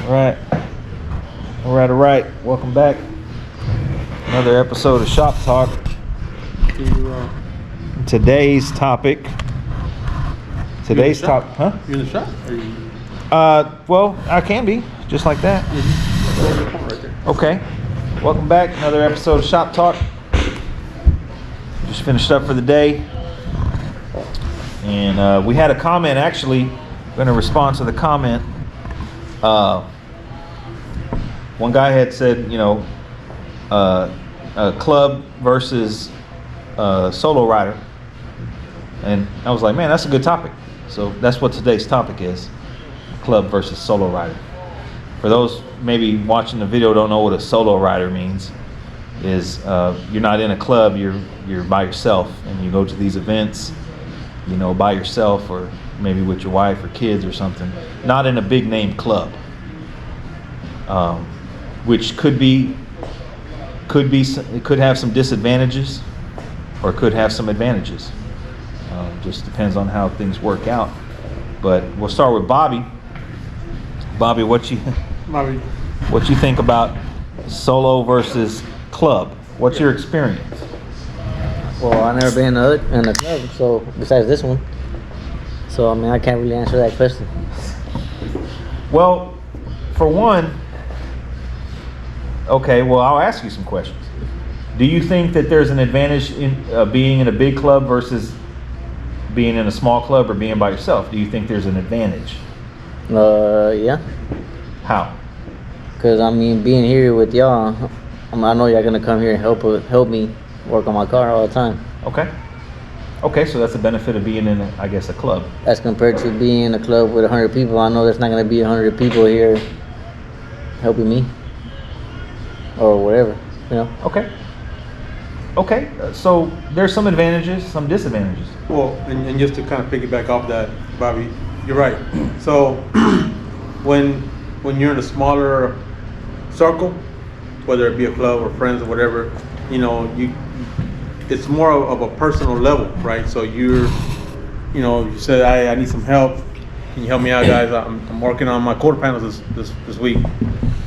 All right. Welcome back. Another episode of Shop Talk. Today's topic. Huh? You in the shop? Well, I can be just like that. Okay. Welcome back. Another episode of Shop Talk. Just finished up for the day, and we had a comment. Actually, going to respond to the comment. One guy had said, a club versus solo rider, and I was like, man, that's a good topic. So that's what today's topic is: club versus solo rider. For those maybe watching the video don't know what a solo rider means, is you're not in a club, you're by yourself, and you go to these events, by yourself, or maybe with your wife or kids or something, not in a big name club, which could have some disadvantages, or could have some advantages. Just depends on how things work out. But we'll start with Bobby. Bobby, what you think about solo versus club? What's your experience? Well, I've never been in a club, so besides this one. So, I can't really answer that question. Well, for one, okay, well, I'll ask you some questions. Do you think that there's an advantage in being in a big club versus being in a small club or being by yourself? Do you think there's an advantage? Yeah. How? Because, being here with y'all, I know y'all going to come here and help me work on my car all the time. Okay, so that's the benefit of being in, a club. As compared to being in a club with 100 people, I know there's not going to be 100 people here helping me. Or whatever, Okay, so there's some advantages, some disadvantages. Well, and just to kind of piggyback off that, Bobby, you're right. So when you're in a smaller circle, whether it be a club or friends or whatever, it's more of a personal level, right? So you said, I need some help. Can you help me out, guys? I'm working on my quarter panels this week.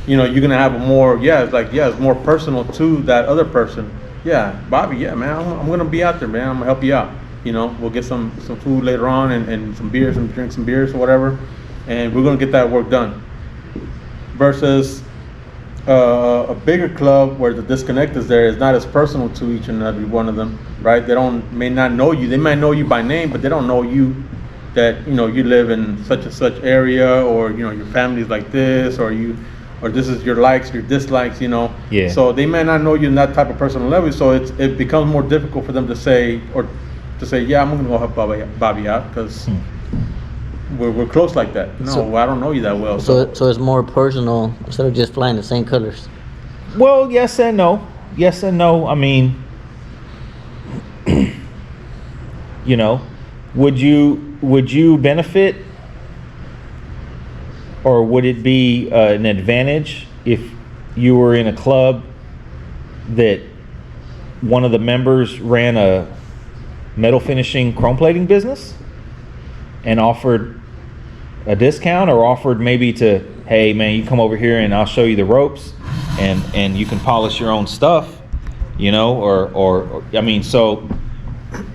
You're gonna have it's more personal to that other person. Yeah, Bobby, yeah, man, I'm gonna be out there, man. I'm gonna help you out. We'll get some food later on and some beers and drink some beers or whatever, and we're gonna get that work done. Versus a bigger club where the disconnect is there, is not as personal to each and every one of them, right? They may not know you. They might know you by name, but they don't know you. That you live in such and such area, or your family's like this, or this is your likes, your dislikes, Yeah. So they may not know you in that type of personal level. So it becomes more difficult for them to say, yeah, I'm gonna go help Bobby out because we're close like that. No, I don't know you that well. So it's more personal instead of just flying the same colors. Well, yes and no. Would you benefit, or would it be an advantage if you were in a club that one of the members ran a metal finishing chrome plating business and offered a discount, or offered maybe to, hey man, you come over here and I'll show you the ropes and you can polish your own stuff, so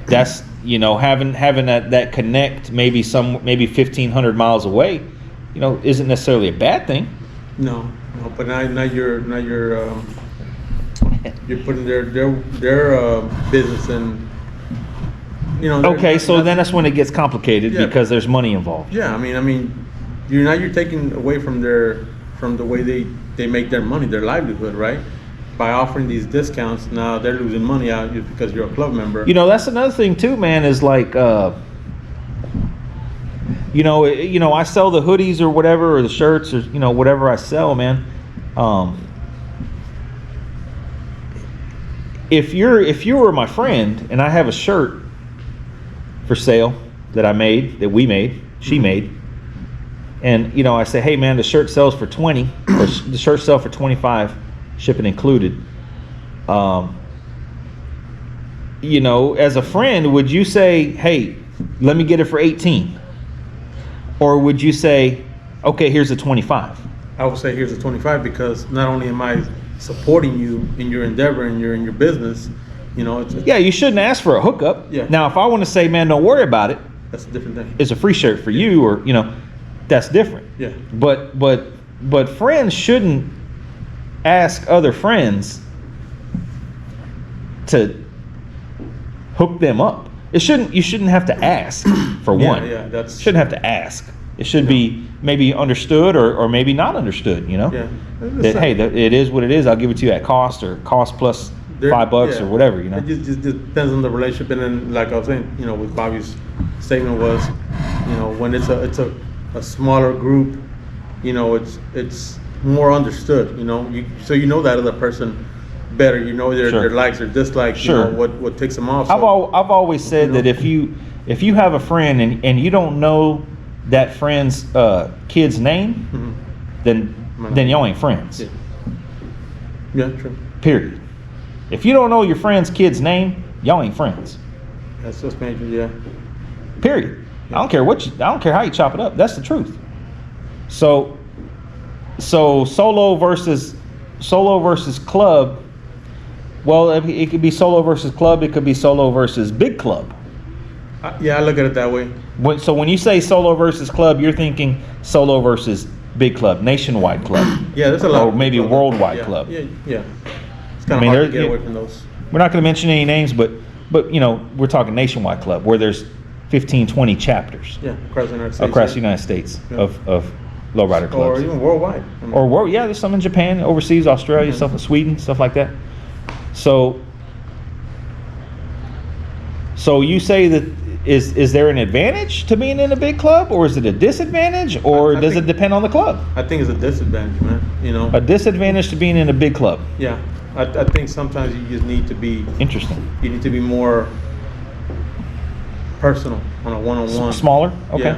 that's, having that connect maybe 1,500 miles away, isn't necessarily a bad thing. No, but now you're putting their business in. Okay, so then that's when it gets complicated, because there's money involved. Yeah, you're taking away from the way they make their money, their livelihood, right? By offering these discounts, now they're losing money out just because you're a club member. That's another thing too, man. Is like, I sell the hoodies or whatever, or the shirts, or whatever I sell, man. If you were my friend and I have a shirt for sale that we made, she made, and I say, hey man, the shirt sells for 20, or the shirt sells for 25. Shipping included. As a friend, would you say, hey, let me get it for 18? Or would you say, okay, here's a 25? I would say here's a 25 because not only am I supporting you in your endeavor and in your business, you know, Yeah, you shouldn't ask for a hookup. Yeah. Now, if I want to say, man, don't worry about it, that's a different thing. it's a free shirt for you, or you know, that's different. Yeah. But friends shouldn't ask other friends to hook them up. You shouldn't have to ask for Yeah, one. yeah, that's- shouldn't have to ask. It should be maybe understood or maybe not understood, you know? Yeah. That hey, it is what it is. I'll give it to you at cost or cost plus $5 yeah. or whatever, you know? It just depends on the relationship, and then like I was saying, you know, with Bobby's statement was, you know, when it's a smaller group, you know, it's more understood, you know, so you know that other person better, you know Sure. their likes or dislikes, Sure. you know, what takes them off. I've So, always said you know. that if you have a friend and you don't know that friend's kid's name, Mhm. then y'all ain't friends. Yeah. Yeah, true. Period. If you don't know your friend's kid's name, y'all ain't friends. That's just major, yeah. Period. I don't care I don't care how you chop it up. That's the truth. So solo versus club. Well, it could be solo versus club. It could be solo versus big club. Yeah, I look at it that way. So when you say solo versus club, you're thinking solo versus big club, nationwide club. Yeah, there's a lot. Or of maybe a people- worldwide yeah, club. Yeah. It's kind of hard to get away from those. We're not going to mention any names, but you know, we're talking nationwide club where there's 15, 20 chapters Yeah, across the United States. across the yeah. United States Yeah. of lowrider Or clubs. even worldwide. I mean, Or yeah, there's some in Japan, overseas, Australia, Mhm. stuff in Sweden, stuff like that. So you say that is there an advantage to being in a big club, or is it a disadvantage, or I does think- it depend on the club? I think it's a disadvantage, man. You know. A disadvantage to being in a big club. Yeah, I think sometimes you just need to be. Interesting. You need to be more personal on a one-on-one. Smaller. Okay. Yeah.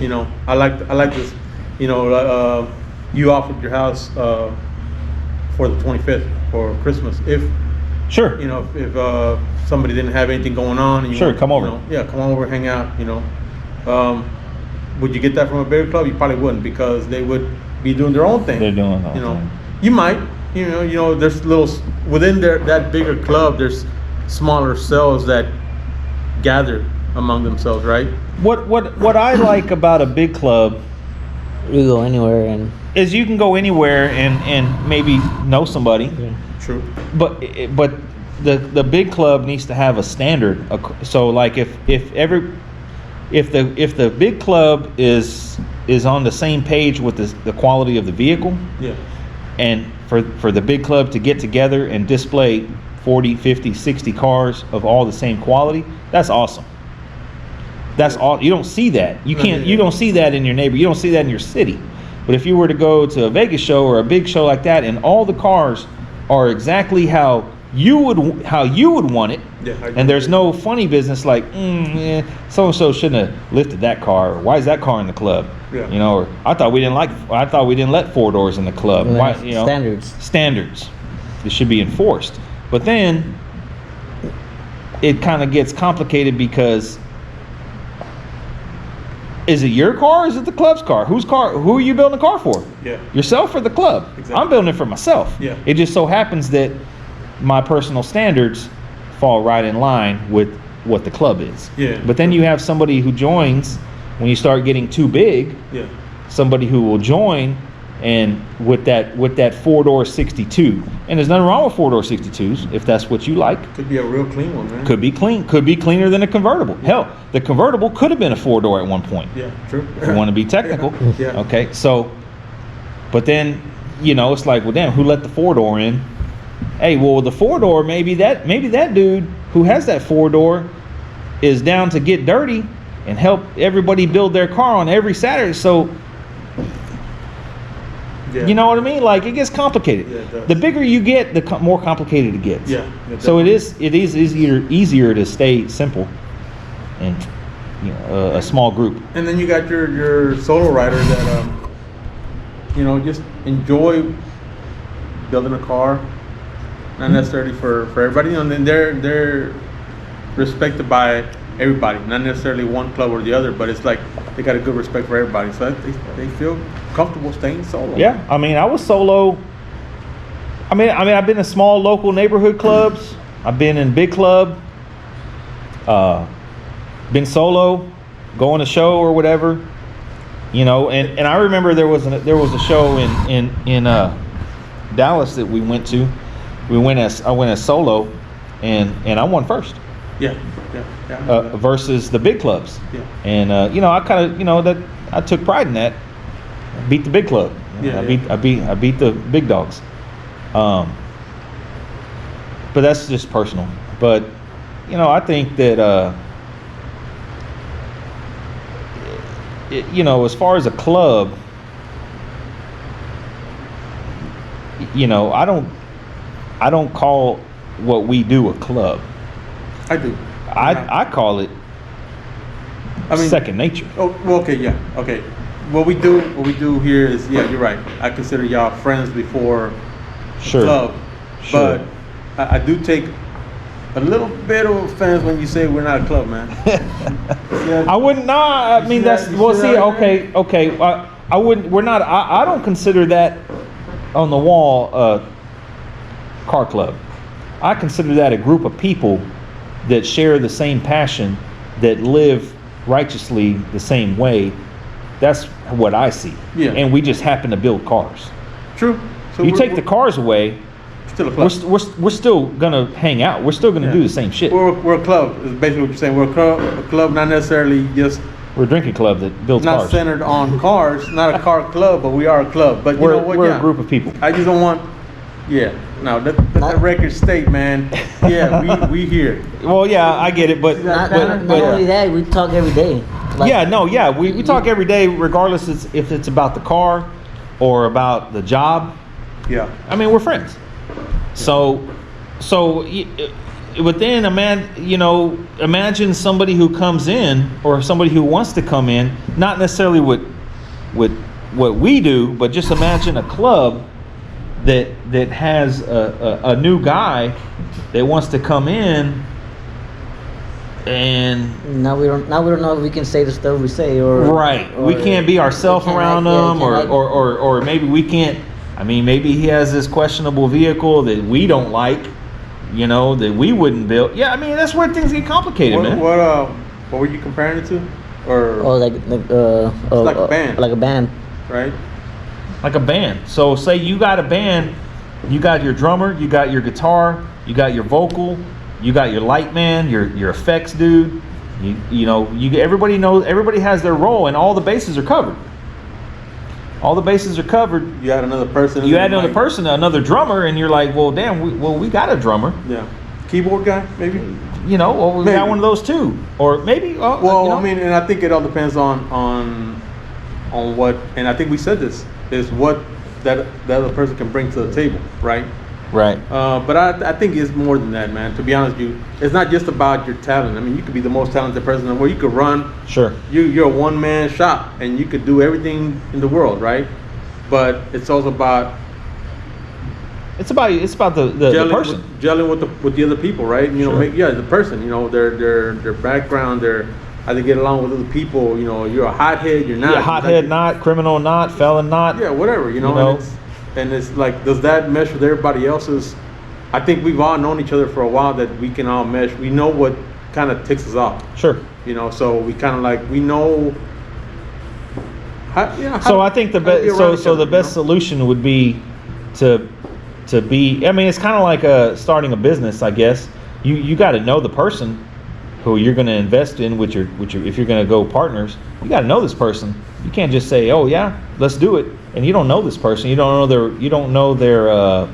You know, I like this. You know, you offered your house for the 25th for Christmas. If Sure. you know, if somebody didn't have anything going on, and you Sure, want, come you over. know, yeah, come over, hang out. You know, would you get that from a bigger club? You probably wouldn't, because they would be doing their own thing. They're doing their own You know, thing. you might. You know, there's little within that bigger club. There's smaller cells that gather among themselves, right? What I like about a big club You go anywhere and is you can go anywhere and maybe know somebody. True. But the big club needs to have a standard. So like if the big club is on the same page with the quality of the vehicle, Yeah. and for the big club to get together and display 40, 50, 60 cars of all the same quality, that's awesome. That's all. You don't see that. You can't. You don't see that in your neighbor. You don't see that in your city. But if you were to go to a Vegas show or a big show like that, and all the cars are exactly how you would want it, Yeah, I and there's agree. no funny business like so and so shouldn't have lifted that car, or why is that car in the club? Yeah. You know, or I thought we didn't let 4 doors in the club. Why, you know, standards that should be enforced. But then it kind of gets complicated because is it your car or is it the club's car? Who are you building a car for? Yeah. Yourself or the club? Exactly. I'm building it for myself. Yeah. It just so happens that my personal standards fall right in line with what the club is. Yeah. But then you have somebody who joins when you start getting too big, Yeah. somebody who will join and with that 4-door 62. And there's nothing wrong with 4-door 62s if that's what you like. Could be a real clean one, man. Could be clean. Could be cleaner than a convertible. Hell, the convertible could have been a 4-door at one point. Yeah. True. If you want to be technical. Yeah. Okay. So, but then, you know, it's like, well, damn, who let the 4-door in? Hey, well, the 4-door, maybe that dude who has that 4-door is down to get dirty and help everybody build their car on every Saturday. So, Yeah. you know what I mean? Like, it gets complicated. Yeah, it does. The bigger you get, the more complicated it gets. Yeah. So it is easier to stay simple and, you know, a small group. And then you got your solo riders that you know, just enjoy building a car, not necessarily for everybody. You know, and then they're respected by everybody, not necessarily one club or the other, but it's like they got a good respect for everybody, so they feel comfortable staying solo. Yeah, I mean, I was solo. I mean, I've been in small local neighborhood clubs. I've been in big club. Been solo, going to show or whatever, you know. And I remember there was a show in Dallas that we went to. I went as solo, and I won first. Yeah. Versus the big clubs. Yeah. And you know, I kind of, you know, that I took pride in that. I beat the big club. Yeah, I beat the big dogs. But that's just personal. But you know, I think that you know, as far as a club, you know, I don't call what we do a club. I do. I call it second nature. Oh, well, okay, yeah, okay. What we do here is, yeah, you're right. I consider y'all friends before Sure. club, Sure. but I do take a little bit of offense when you say we're not a club, man. I wouldn't. Nah, I mean that's well. See, okay. I wouldn't. We're not. I don't consider that on the wall car club. I consider that a group of people that share the same passion, that live righteously the same way. That's what I see. Yeah. And we just happen to build cars. True. So You take the cars away, still a club. we're still gonna hang out. We're still gonna do the same shit. We're a club. Is basically what you're saying. We're a club, not necessarily just We're a drinking club that builds not cars. centered on cars. Not a car club, but we are a club. But you know what? We're Yeah. a group of people. I just don't want. Yeah. No, let the record state, man. Yeah, we here. Well, yeah, I get it, but Not only that, we talk every day. Like, we talk every day, regardless if it's about the car or about the job. Yeah. I mean, we're friends. So, but then imagine somebody who comes in or somebody who wants to come in, not necessarily with what we do, but just imagine a club that has a new guy that wants to come in, and now we don't know if we can say the stuff we say or we can't be ourselves around them, or maybe we can't. I mean, maybe he has this questionable vehicle that we don't like, you know, that we wouldn't build. Yeah, I mean, that's where things get complicated, man. What were you comparing it to? Or like a band. Like a band. Right? Like a band. So say you got a band, you got your drummer, you got your guitar, you got your vocal, you got your light man, your effects dude. Everybody has their role, and all the bases are covered. All the bases are covered. You add another person. You add another person, another drummer, and you're like, well, damn, we got a drummer. Yeah. Keyboard guy, maybe. We got one of those too, or maybe. I mean, and I think it all depends on what, and I think we said this is what that other person can bring to the table, right? Right. But I think it's more than that, man. To be honest with you, it's not just about your talent. I mean, you could be the most talented person in the world. You could run. Sure. You're a one-man shop, and you could do everything in the world, right? But it's also about the person. Gelling with the other people, right? Sure. The person. Their background, how they get along with other people. You're a hothead. You're not. Yeah, hothead, not criminal, not felon, not. Yeah, whatever. And it's like, does that mesh with everybody else's? I think we've all known each other for a while, that we can all mesh. We know what kind of ticks us off. Sure. So we kind of like, we know. So I think the best solution would be to be. I mean, it's kind of like starting a business, I guess. You got to know the person who you're going to invest in with your if you're going to go partners. You got to know this person. You can't just say, "Oh yeah, let's do it," and you don't know this person. You don't know their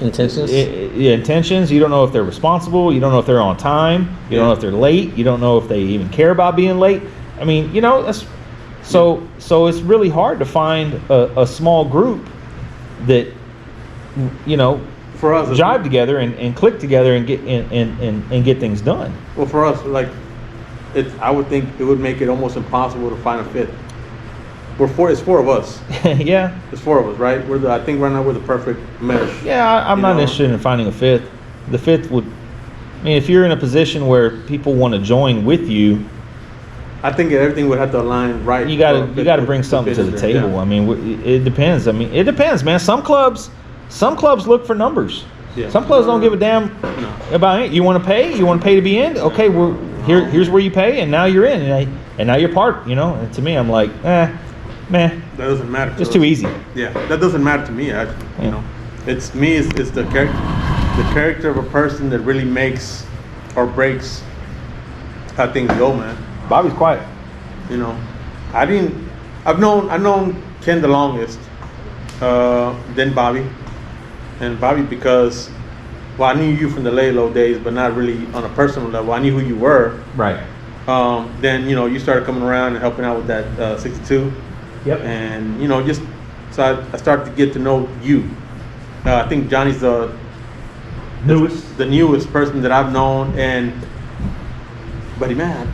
intentions. Intentions. You don't know if they're responsible. You don't know if they're on time. You don't know if they're late. You don't know if they even care about being late. I mean, that's so it's really hard to find a small group that for us jive together and click together and get things done. Well, for us, like, I would think it would make it almost impossible to find a fit. It's four of us. Yeah. It's four of us, right? I think right now we're the perfect mesh. Yeah, I'm not interested in finding a fifth. The fifth would, I mean, if you're in a position where people want to join with you, I think everything would have to align right. you gotta bring something to the table. Yeah. I mean, it depends. I mean, it depends, man. Some clubs look for numbers. Yeah. Some clubs don't give a damn about it. You want to pay? You want to pay to be in? Okay, here's where you pay, and now you're in, and now you're part. You know, and to me, I'm like, man, that doesn't matter. It's too easy. Yeah, that doesn't matter to me. Actually, you know, it's me. It's the character of a person that really makes or breaks how things go, man. Bobby's quiet. You know, I've known Ken the longest, then Bobby, and Bobby because, well, I knew you from the lay low days, but not really on a personal level. I knew who you were. Right. Then you started coming around and helping out with that 62. Yep. And just so I started to get to know you. I think Johnny's the newest person that I've known, but man,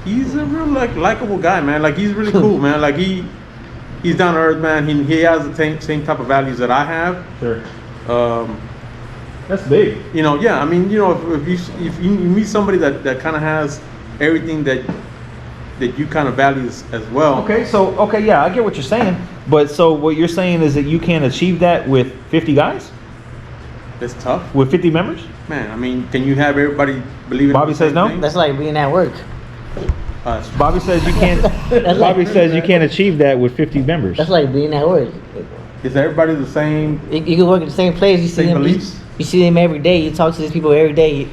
he's a real likable guy, man. Like he's really cool, man. Like he's down to earth, man. He has the same type of values that I have. Sure. That's big. Yeah. I mean, if you meet somebody that kind of has everything that you kind of values as well. Okay, yeah, I get what you're saying. But so what you're saying is that you can't achieve that with 50 guys? It's tough. With 50 members? Man, I mean, can you have everybody believe in Bobby the same says no? thing? That's like being at work. Bobby says you can't. Bobby says you can't achieve that with 50 members. That's like being at work. Is everybody the same? You can work at the same place. You see Same them. beliefs? You see them every day. You talk to these people every day.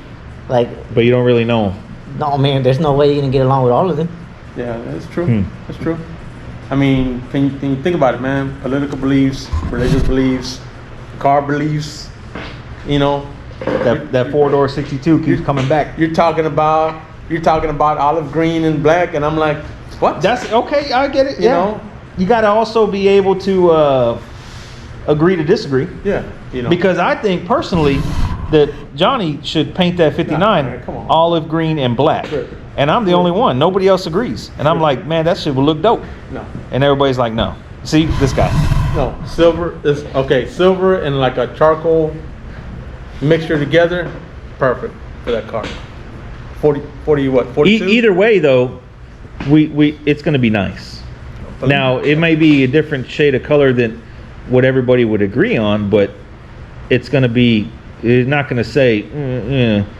Like, But you don't really know them. no, man. There's no way you're gonna get along with all of them. Yeah, that's true. That's true. I mean, can you think about it, man? Political beliefs, religious beliefs, car beliefs. That 4-door 62 keeps coming back. You're talking about olive green and black, and I'm like, what? That's okay. I get it. You know? you got to also be able to agree to disagree. Yeah, Because I think personally that Johnny should paint that 59 man, come on. olive green and black. Sure. And I'm the only one. Nobody else agrees. And I'm like, man, that shit would look dope. No. And everybody's like, no. See, this guy. No, silver is okay. Silver and like a charcoal mixture together, perfect for that car. 40 what? 42? Either way, though, we it's going to be nice. Now, it may be a different shade of color than what everybody would agree on, but it's going to be. It's not going to say,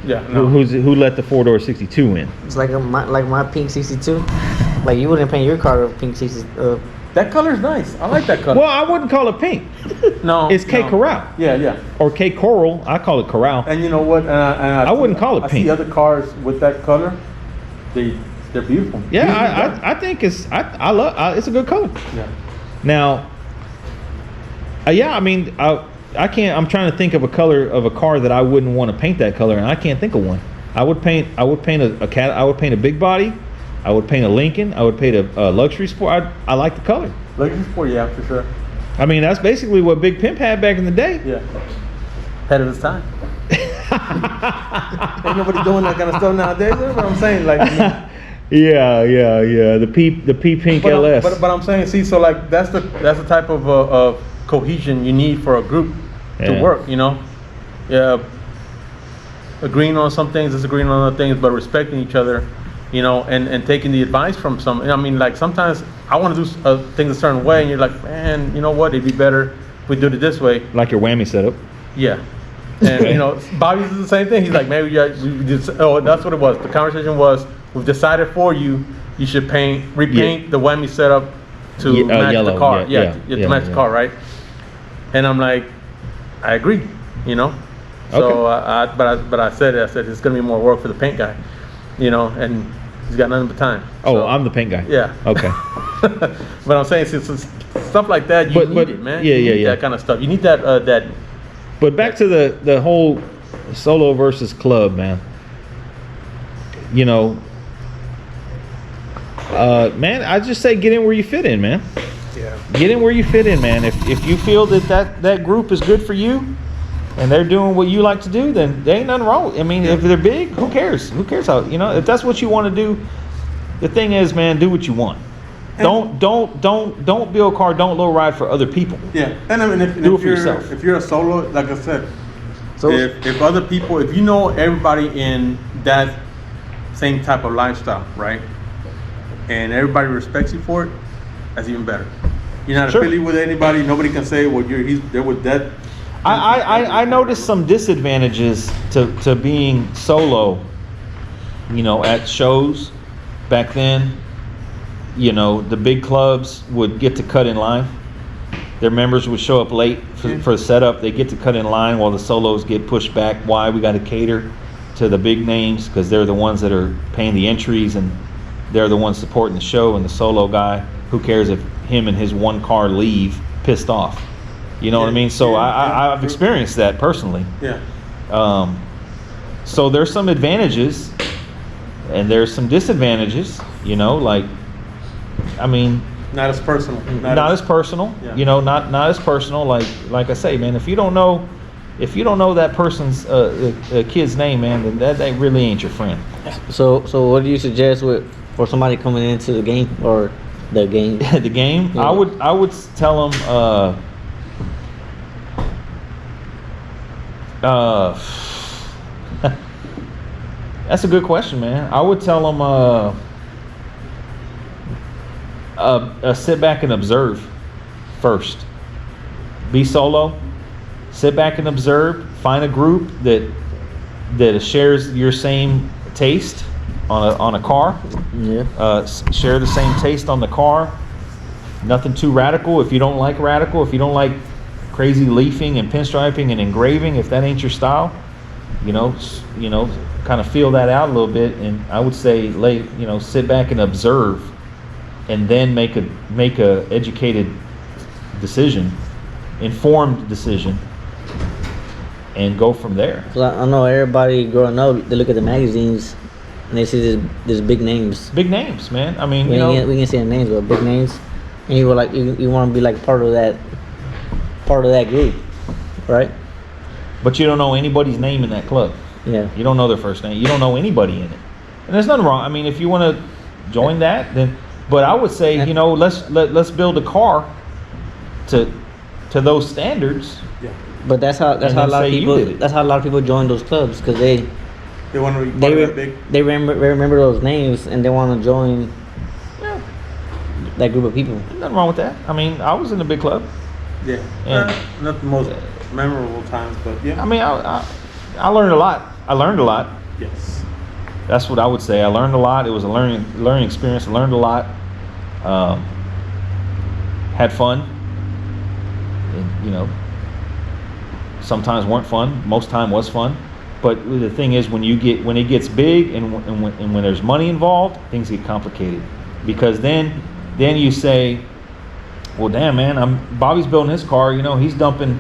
Yeah, no. who let the 4-door 62 in. It's like my pink 62. Like you wouldn't paint your car a pink 60. That color's nice. I like that color. Well, I wouldn't call it pink. No, It's K Corral. Yeah. Or K Coral. I call it Corral. And you know what? I wouldn't call it I pink. see other cars with that color. They're beautiful. Yeah, I think it's it's a good color. Yeah. Now, I mean, I can't. I'm trying to think of a color of a car that I wouldn't want to paint that color, and I can't think of one. I would paint a cat. I would paint a big body. I would paint a Lincoln. I would paint a luxury sport. I like the color. Luxury sport, yeah, for sure. I mean, that's basically what Big Pimp had back in the day. Yeah. Ahead of his time. Ain't nobody doing that kind of stuff nowadays. That's what I'm saying. Like, Yeah. The P Pink LS. But I'm saying, see, so like that's the type of cohesion you need for a group to work. Yeah. Agreeing on some things, disagreeing on other things, but respecting each other. And taking the advice from some. I mean, like sometimes I want to do things a certain way, and you're like, man, you know what? It'd be better if we do it this way. Like your whammy setup. Yeah. And Bobby's the same thing. He's like, man, we just, that's what it was. The conversation was, we've decided for you. You should repaint the whammy setup to match yellow, the car. to match the car, right? And I'm like, I agree. So, Okay. but I said it's gonna be more work for the paint guy. And he's got nothing but time. Oh, So, I'm the paint guy. Yeah. Okay. But I'm saying, since stuff like that, you need it, man. Yeah, You need that kind of stuff. You need that. But back to the whole solo versus club, man. Man, I just say get in where you fit in, man. Yeah. Get in where you fit in, man. If you feel that group is good for you, and they're doing what you like to do, then there ain't nothing wrong. I mean, if they're big, who cares? Who cares how? If that's what you want to do, the thing is, man, do what you want. Don't build a car. Don't low ride for other people. Yeah, and I mean, if Do it for you're yourself. if you're a solo, like I said, So if other people, if you know everybody in that same type of lifestyle, right, and everybody respects you for it, that's even better. You're not Sure. affiliated with anybody. Nobody can say, well, he's there with that. I noticed some disadvantages to being solo, you know, at shows back then. You know, the big clubs would get to cut in line. Their members would show up late for the setup. They get to cut in line while the solos get pushed back. Why? We got to cater to the big names because they're the ones that are paying the entries and they're the ones supporting the show. And the solo guy, who cares if him and his one car leave pissed off? You know what I mean? So I've experienced that personally. Yeah. So there's some advantages and there's some disadvantages, you know, like, I mean, Not as personal. not as personal, Yeah. you know, not as personal. Like I say, man, if you don't know that person's kid's name, man, then that really ain't your friend. So what do you suggest for somebody coming into the game or the game? The game, Yeah. I would tell them, that's a good question, man. I would tell them, sit back and observe first. Be solo. Sit back and observe. Find a group that shares your same taste on a car. Yeah. Share the same taste on the car. Nothing too radical. If you don't like radical, if you don't like crazy leafing and pinstriping and engraving, if that ain't your style, you know, kind of feel that out a little bit. And I would say, sit back and observe, and then make a educated decision, informed decision, and go from there. 'Cause I know everybody growing up, they look at the magazines and they see this big names. Big names, man. I mean, We can say the names, but big names, and you were like, you want to be like part of that group, right? but you don't know anybody's name in that club. Yeah. You don't know their first name. You don't know anybody in it. And there's nothing wrong. I mean, if you want to join that, then. But I would say, you know, let's build a car to those standards. Yeah. But that's how a then lot of say you people. did it. That's how a lot of people join those clubs because they They want to be part of that big. they remember those names and they want to join Yeah, that group of people. nothing wrong with that. I mean, I was in a big club. Yeah. And- Not the most memorable times, but yeah. I mean, I learned a lot. Yes. That's what I would say. I learned a lot. It was a learning experience. I learned a lot. Had fun. And, you know, sometimes weren't fun. Most time was fun. But the thing is, when it gets big and when there's money involved, things get complicated. Because then you say, well, damn, man, Bobby's building his car. You know, he's dumping,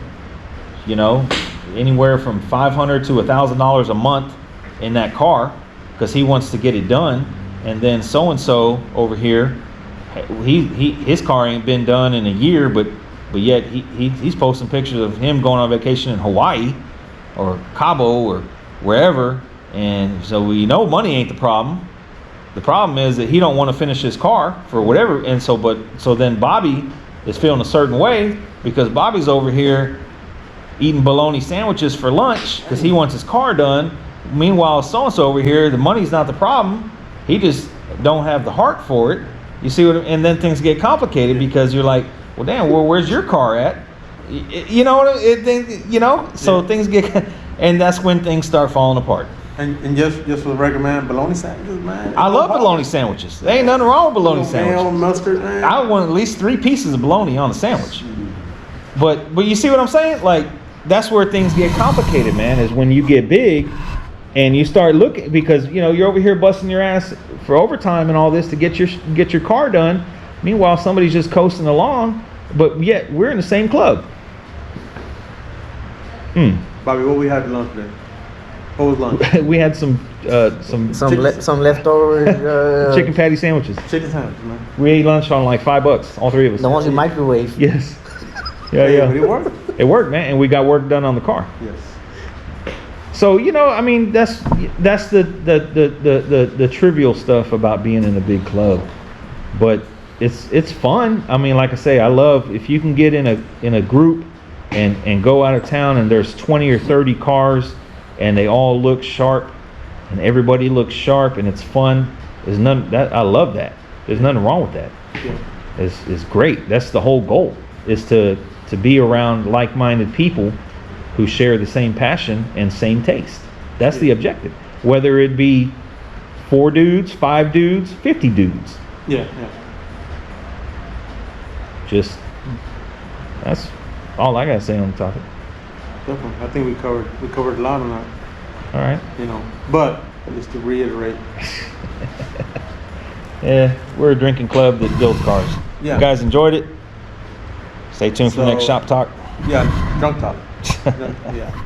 you know, anywhere from $500 to $1,000 a month in that car because he wants to get it done. And then so and so over here, his car ain't been done in a year, but yet he's posting pictures of him going on vacation in Hawaii or Cabo or wherever. And so we know money ain't the problem. The problem is that he don't want to finish his car for whatever. And so then Bobby is feeling a certain way because Bobby's over here eating bologna sandwiches for lunch because he wants his car done. Meanwhile, so-and-so over here, the money's not the problem. He just don't have the heart for it. You see what? And then things get complicated because you're like, well, damn, where's your car at? You know what? So things get, and that's when things start falling apart. And just for the record, man, bologna sandwiches, man. I love bologna sandwiches. There ain't nothing wrong with bologna sandwiches. Mayo, mustard, man. I want at least 3 pieces of bologna on a sandwich. But you see what I'm saying? Like, that's where things get complicated, man, is when you get big and you start looking, because, you know, you're over here busting your ass for overtime and all this to get your car done. Meanwhile, somebody's just coasting along, but yet we're in the same club. Bobby, what we had for lunch today? What was lunch? We had some leftover chicken patty sandwiches. Chicken sandwiches, man. We ate lunch on like $5, all 3 of us. the ones you microwave. Yes. Hey, Yeah. but it worked. It worked, man, and we got work done on the car. Yes. So, you know, I mean, that's the trivial stuff about being in a big club, but it's fun. I mean, like I say, I love if you can get in a group and go out of town and there's 20 or 30 cars and they all look sharp and everybody looks sharp and it's fun. There's none that I love that. There's nothing wrong with that. Yeah. It's great. That's the whole goal, is to be around like-minded people who share the same passion and same taste. That's the objective. Whether it be 4 dudes, 5 dudes, 50 dudes. Yeah. Just, that's all I gotta say on the topic. Definitely. I think we covered a lot on that. All right. You know, but just to reiterate. Yeah, we're a drinking club that builds cars. Yeah. You guys enjoyed it? Stay tuned for the next So- shop talk. Yeah, drunk talk. Yeah.